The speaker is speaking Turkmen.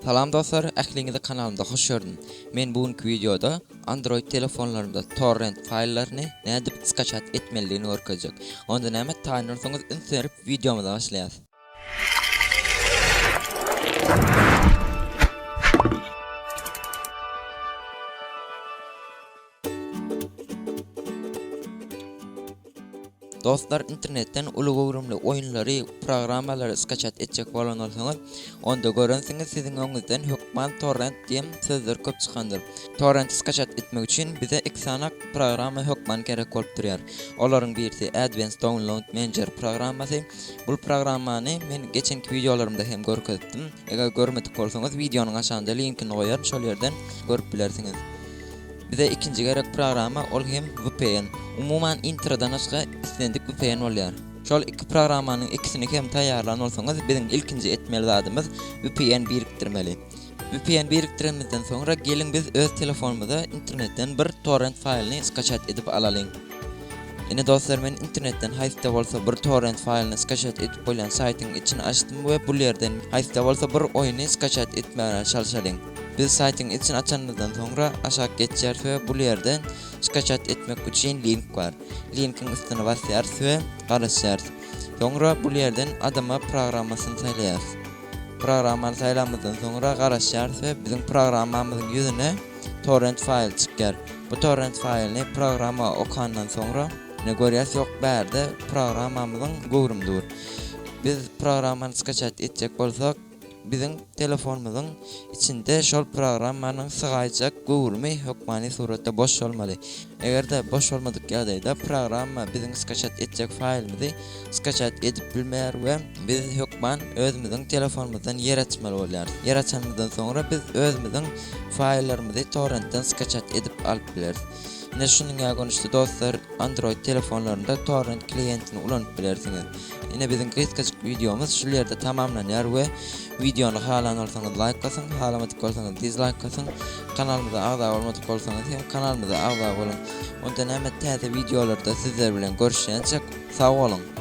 Salam dostlar, ähliňizi kanalymda hoş gördüm. Men bugünkü videoda Android telefonlarında torrent faýllaryny näde skaçat etmeliligini görkezjek. Onda näme taýýanarsyňyz inserip videomuza başlaýas. Dostlar, internetten uly oýunlary, programmalary skaçat etjek bolan bolsaňyz, onda görensiňiz siziň öňüňizden Hökman torrent diýen sözler köp çykandyr. Torrent skaçat etmek üçin bize iki sana programma Hökman gerek bolup durýar. Olaryň birisi Advanced Download Manager programmasy. Bu programmany men geçenki videolarymda hem görkezdim. Eger görmedik bolsaňyz videonyň aşağında linkini goýar, şol ýerden görüp bilersiňiz. Bize ikinci gerek programma ol hem VPN. Umuman introdan aşga istendik VPN bolýar. Şol iki programmanyň ikisini hem taýýarlan bolsaňyz, biziň ilkinji etmeli zadymyz VPN birikdirmeli. VPN biriktirmeden sonra gelin biz öz telefonumyza internetten bir torrent faýlyny skaçat edip alalyň. Ine dostlar, men internetten haýsda bolsa bir torrent faýlyny skaçat edip bolan saýtyň içini açdym we bu ýerden haýsda bolsa bir oýuny skaçat etmäge çalışalyň. Biz saýtyň içini açandan sonra aşağı geçer we bu ýerden skaçat etmek üçin link bar. Linkiň üstüne basýar we garaşýar. Sonra bu ýerden adama programmasyny saýlaýar. Programmany saýlamazdan sonra garaşýar we biziň programmamyzyň ýüzüne torrent faýl çykýar. Bu torrent faýlyny programma okandan sonra ne görýäs ýok bärde programmamyzyň gowrumdyr. Biz programmany skaçat etjek bolsak, biziň telefonumyzyň içinde şol programmanyň sygaýjak gowrumy hökmany suratda boş bolmaly. Egerde boş bolmadyk ýagdaýda programma biziň skaçat etjek faýlymizi skaçat edip bilmeýär we biz hökman özümiziň telefonumyzdan ýer açmaly bolýar. Ýer açandan soňra biz özümiziň faýllarymyzy torrentden skaçat edip alyp bileris. Ne şunun ýagonyşdy dostlar, Android telefonlarynda torrent klientini ulanyp bilersiňiz. Ine biziň kıskaçyk videomuz şu ýerde tamamlanýar we videony halan bolsaňyz like basyň, halamadyk bolsaňyz dislike basyň, kanalymyza agza bolmadyk bolsaňyz hem kanalymyza agza bolun. Onda näme täze videolarda sizler bilen görüşýänçek sag bolun.